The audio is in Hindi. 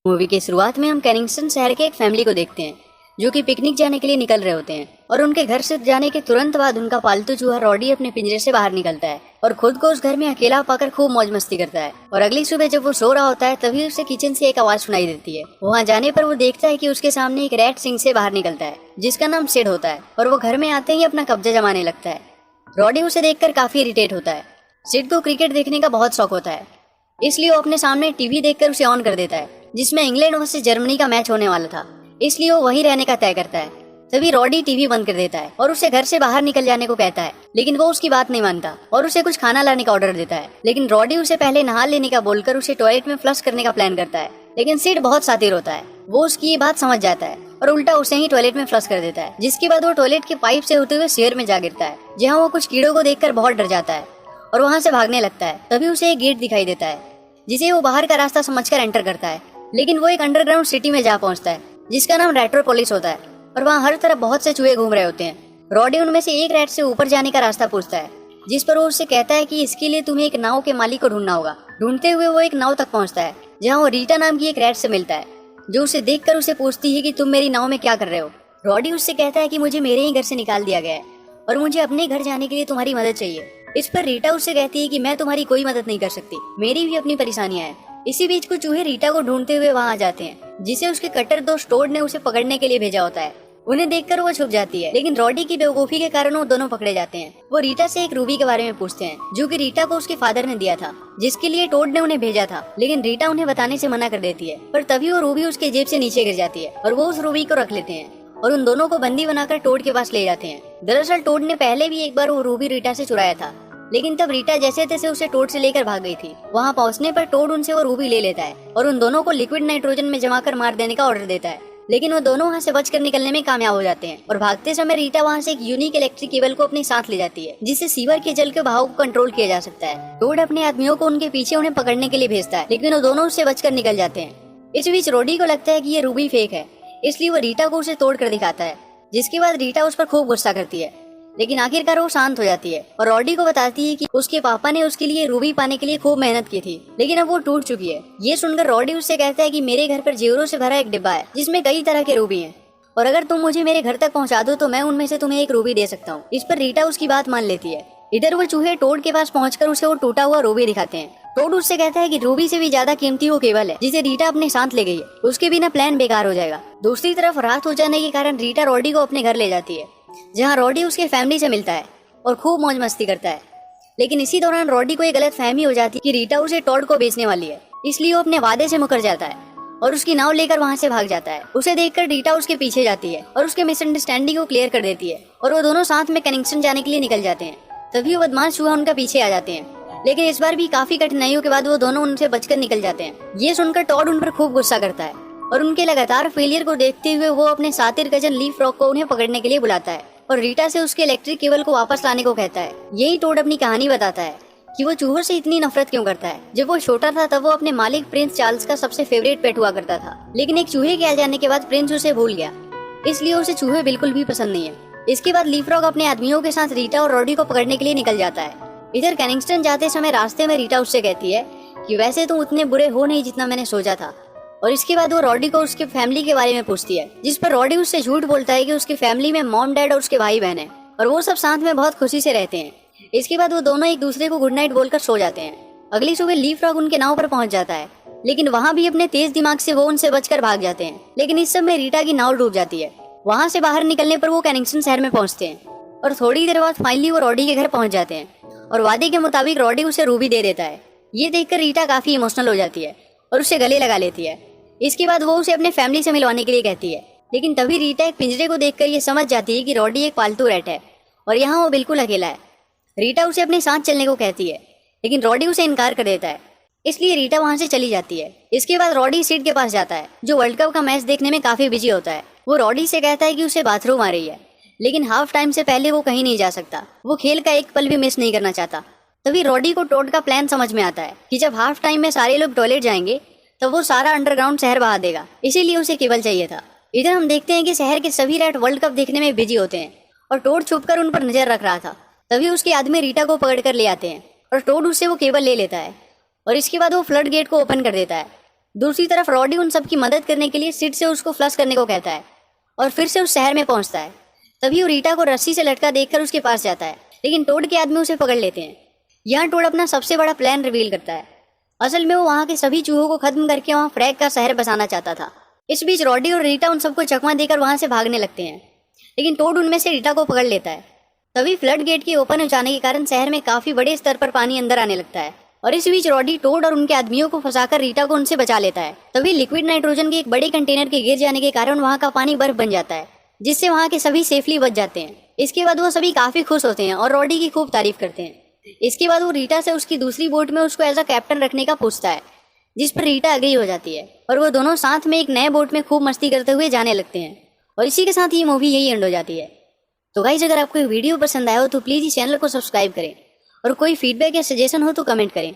मूवी की शुरुआत में हम कैनिंगटन शहर के एक फैमिली को देखते हैं जो कि पिकनिक जाने के लिए निकल रहे होते हैं और उनके घर से जाने के तुरंत बाद उनका पालतू चूहा रॉडी अपने पिंजरे से बाहर निकलता है और खुद को उस घर में अकेला पाकर खूब मौज मस्ती करता है। और अगली सुबह जब वो सो रहा होता है तभी उसे किचन से एक आवाज सुनाई देती है। वहाँ जाने पर वो देखता है कि उसके सामने एक रैट सिंह से बाहर निकलता है जिसका नाम सिड होता है और वो घर में आते ही अपना कब्जा जमाने लगता है। रॉडी उसे देखकर काफी इरिटेट होता है। सिड को क्रिकेट देखने का बहुत शौक होता है, इसलिए वो अपने सामने टीवी देखकर उसे ऑन कर देता है जिसमें इंग्लैंड वर्सेस जर्मनी का मैच होने वाला था, इसलिए वो वहीं रहने का तय करता है। तभी रॉडी टीवी बंद कर देता है और उसे घर से बाहर निकल जाने को कहता है, लेकिन वो उसकी बात नहीं मानता और उसे कुछ खाना लाने का ऑर्डर देता है। लेकिन रॉडी उसे पहले नहा लेने का बोलकर उसे टॉयलेट में फ्लश करने का प्लान करता है, लेकिन सिड बहुत शातिर होता है। वो उसकी ये बात समझ जाता है और उल्टा उसे ही टॉयलेट में फ्लश कर देता है, जिसके बाद वो टॉयलेट के पाइप से होते हुए शेर में जा गिरता है, जहाँ वो कुछ कीड़ों को देखकर बहुत डर जाता है और वहाँ से भागने लगता है। तभी उसे एक गेट दिखाई देता है जिसे वो बाहर का रास्ता समझकर एंटर करता है, लेकिन वो एक अंडरग्राउंड सिटी में जा पहुंचता है जिसका नाम रेट्रोपोलिस होता है और वहाँ हर तरफ बहुत से चूहे घूम रहे होते हैं। रॉडी उनमें से एक रैट से ऊपर जाने का रास्ता पूछता है, जिस पर वो उससे कहता है कि इसके लिए तुम्हें एक नाव के मालिक को ढूंढना होगा। ढूंढते हुए वो एक नाव तक पहुंचता है जहाँ वो रीटा नाम की एक रैट से मिलता है, जो उसे देखकर उसे पूछती है कि तुम मेरी नाव में क्या कर रहे हो। रॉडी उससे कहता है कि मुझे मेरे ही घर से निकाल दिया गया है और मुझे अपने घर जाने के लिए तुम्हारी मदद चाहिए। इस पर रीटा उससे कहती है कि मैं तुम्हारी कोई मदद नहीं कर सकती, मेरी भी अपनी परेशानियां हैं। इसी बीच कुछ चूहे रीटा को ढूंढते हुए वहां आ जाते हैं, जिसे उसके कट्टर दोस्त टोड ने उसे पकड़ने के लिए भेजा होता है। उन्हें देखकर वो छुप जाती है, लेकिन रॉडी की बेवकूफी के कारण वो दोनों पकड़े जाते हैं। वो रीटा से एक रूबी के बारे में पूछते हैं जो कि रीटा को उसके फादर ने दिया था, जिसके लिए टोड ने उन्हें भेजा था, लेकिन रीटा उन्हें बताने से मना कर देती है। पर तभी वो रूबी उसके जेब से नीचे गिर जाती है और वो उस रूबी को रख लेते हैं और उन दोनों को बंदी बनाकर टोड के पास ले जाते हैं। दरअसल टोड ने पहले भी एक बार वो रूबी रीटा से चुराया था, लेकिन तब रीटा जैसे तैसे उसे टोड से लेकर भाग गई थी। वहाँ पहुँचने पर टोड उनसे वो रूबी ले लेता है और उन दोनों को लिक्विड नाइट्रोजन में जमाकर मार देने का ऑर्डर देता है, लेकिन वो दोनों वहाँ से बचकर निकलने में कामयाब हो जाते हैं। और भागते समय रीटा वहाँ से एक यूनिक इलेक्ट्रिक केबल को अपने साथ ले जाती है, जिससे सीवर के जल के बहाव को कंट्रोल किया जा सकता है। टोड अपने आदमियों को उनके पीछे उन्हें पकड़ने के लिए भेजता है, लेकिन वो दोनों उससे बचकर निकल जाते हैं। इस बीच रॉडी को लगता है कि ये रूबी फेक है, इसलिए वो रीटा को उसे तोड़ कर दिखाता है, जिसके बाद रीटा उस पर खूब गुस्सा करती है, लेकिन आखिरकार वो शांत हो जाती है और रॉडी को बताती है कि उसके पापा ने उसके लिए रूबी पाने के लिए खूब मेहनत की थी, लेकिन अब वो टूट चुकी है। ये सुनकर रॉडी उससे कहता है कि मेरे घर पर जेवरों से भरा एक डिब्बा है जिसमें कई तरह के रूबी हैं, और अगर तुम मुझे मेरे घर तक पहुंचा दो तो मैं उनमें से तुम्हें एक रूबी दे सकता हूँ। इस पर रीटा उसकी बात मान लेती है। इधर वो चूहे टोड के पास पहुंचकर उसे वो टूटा हुआ रूबी दिखाते हैं। टोड उससे कहता है कि रूबी से भी ज्यादा कीमती वो केबल है जिसे रीटा अपने साथ ले गई है, उसके बिना प्लान बेकार हो जाएगा। दूसरी तरफ रात हो जाने के कारण रीटा रॉडी को अपने घर ले जाती है, जहाँ रॉडी उसके फैमिली से मिलता है और खूब मौज मस्ती करता है। लेकिन इसी दौरान रॉडी को एक गलत फहमी हो जाती है कि रीटा उसे टॉड को बेचने वाली है, इसलिए वो अपने वादे से मुकर जाता है और उसकी नाव लेकर वहाँ से भाग जाता है। उसे देखकर रीटा उसके पीछे जाती है और उसके मिसअंडरस्टैंडिंग को क्लियर कर देती है और वो दोनों साथ में कैनिंगटन जाने के लिए निकल जाते हैं। तभी वो बदमाश चूहा उनका पीछे आ जाते हैं, लेकिन इस बार भी काफी कठिनाइयों के बाद वो दोनों उनसे बचकर निकल जाते हैं। ये सुनकर टॉड उन पर खूब गुस्सा करता है और उनके लगातार फेलियर को देखते हुए वो अपने सातिर कजन लीफ रॉक को उन्हें पकड़ने के लिए बुलाता है और रीटा से उसके इलेक्ट्रिक केबल को वापस लाने को कहता है। यही टोड अपनी कहानी बताता है कि वो चूहों से इतनी नफरत क्यों करता है। जब वो छोटा था तब वो अपने मालिक प्रिंस चार्ल्स का सबसे फेवरेट पेट हुआ करता था, लेकिन एक चूहे के आ जाने के बाद प्रिंस उसे भूल गया, इसलिए उसे चूहे बिल्कुल भी पसंद नहीं है। इसके बाद लीफ रॉक अपने आदमियों के साथ रीटा और रॉडी को पकड़ने के लिए निकल जाता है। इधर कैनिंगटन जाते समय रास्ते में रीटा उससे कहती है कि वैसे तुम उतने बुरे हो नहीं जितना मैंने सोचा था, और इसके बाद वो रॉडी को उसके फैमिली के बारे में पूछती है, जिस पर रॉडी उससे झूठ बोलता है कि उसकी फैमिली में मॉम डैड और उसके भाई बहन है और वो सब साथ में बहुत खुशी से रहते हैं। इसके बाद वो दोनों एक दूसरे को गुड नाइट बोलकर सो जाते हैं। अगली सुबह लीफ रॉक उनके नाव पर पहुंच जाता है, लेकिन वहाँ भी अपने तेज दिमाग से वो उनसे बचकर भाग जाते हैं। लेकिन इस सब में रीटा की नाव डूब जाती है। वहाँ से बाहर निकलने पर वो कैनिंगटन शहर में पहुंचते हैं और थोड़ी देर बाद फाइनली वो रॉडी के घर पहुंच जाते हैं और वादे के मुताबिक रॉडी उसे रूबी दे देता है। ये देखकर रीटा काफी इमोशनल हो जाती है और उसे गले लगा लेती है। इसके बाद वो उसे अपने फैमिली से मिलवाने के लिए कहती है, लेकिन तभी रीटा एक पिंजरे को देखकर ये समझ जाती है कि रॉडी एक पालतू रैट है और यहाँ वो बिल्कुल अकेला है। रीटा उसे अपने साथ चलने को कहती है, लेकिन रॉडी उसे इनकार कर देता है, इसलिए रीटा वहाँ से चली जाती है। इसके बाद रॉडी सिड के पास जाता है, जो वर्ल्ड कप का मैच देखने में काफी बिजी होता है। वो रॉडी से कहता है कि उसे बाथरूम आ रही है, लेकिन हाफ टाइम से पहले वो कहीं नहीं जा सकता। वो खेल का एक पल भी मिस नहीं करना चाहता। तभी रॉडी को टोड का प्लान समझ में आता है कि जब हाफ टाइम में सारे लोग टॉयलेट जाएंगे तो वो सारा अंडरग्राउंड शहर बहा देगा, इसीलिए उसे केबल चाहिए था। इधर हम देखते हैं कि शहर के सभी रैट वर्ल्ड कप देखने में बिजी होते हैं और टोड छुपकर उन पर नजर रख रहा था। तभी उसके आदमी रीटा को पकड़ कर ले आते हैं और टोड उससे वो केबल ले लेता है और इसके बाद वो फ्लड गेट को ओपन कर देता है दूसरी तरफ रॉडी उन सब की मदद करने के लिए सिड से उसको फ्लश करने को कहता है और फिर से उस शहर में पहुंचता है। तभी वो रीटा को रस्सी से लटका देखकर उसके पास जाता है, लेकिन टोड के आदमी उसे पकड़ लेते हैं। यहाँ टोड अपना सबसे बड़ा प्लान रिवील करता है। असल में वो वहाँ के सभी चूहों को खत्म करके वहाँ फ्रैग का शहर बसाना चाहता था। इस बीच रॉडी और रीटा उन सबको चकमा देकर वहाँ से भागने लगते हैं, लेकिन टोड उनमें से रीटा को पकड़ लेता है। तभी फ्लड गेट के ओपन हो जाने के कारण शहर में काफी बड़े स्तर पर पानी अंदर आने लगता है और इस बीच रॉडी टोड और उनके आदमियों को फंसाकर रीटा को उनसे बचा लेता है। तभी लिक्विड नाइट्रोजन के एक बड़े कंटेनर के गिर जाने के कारण वहाँ का पानी बर्फ बन जाता है, जिससे वहाँ के सभी सेफली बच जाते हैं। इसके बाद वो सभी काफी खुश होते हैं और रॉडी की खूब तारीफ करते हैं। इसके बाद वो रीटा से उसकी दूसरी बोट में उसको एज अ कैप्टन रखने का पूछता है, जिस पर रीटा अग्री हो जाती है और वो दोनों साथ में एक नए बोट में खूब मस्ती करते हुए जाने लगते हैं। और इसी के साथ ये मूवी यही एंड हो जाती है। तो गाइस, अगर आपको ये वीडियो पसंद आया हो तो प्लीज़ इस चैनल को सब्सक्राइब करें और कोई फीडबैक या सजेशन हो तो कमेंट करें।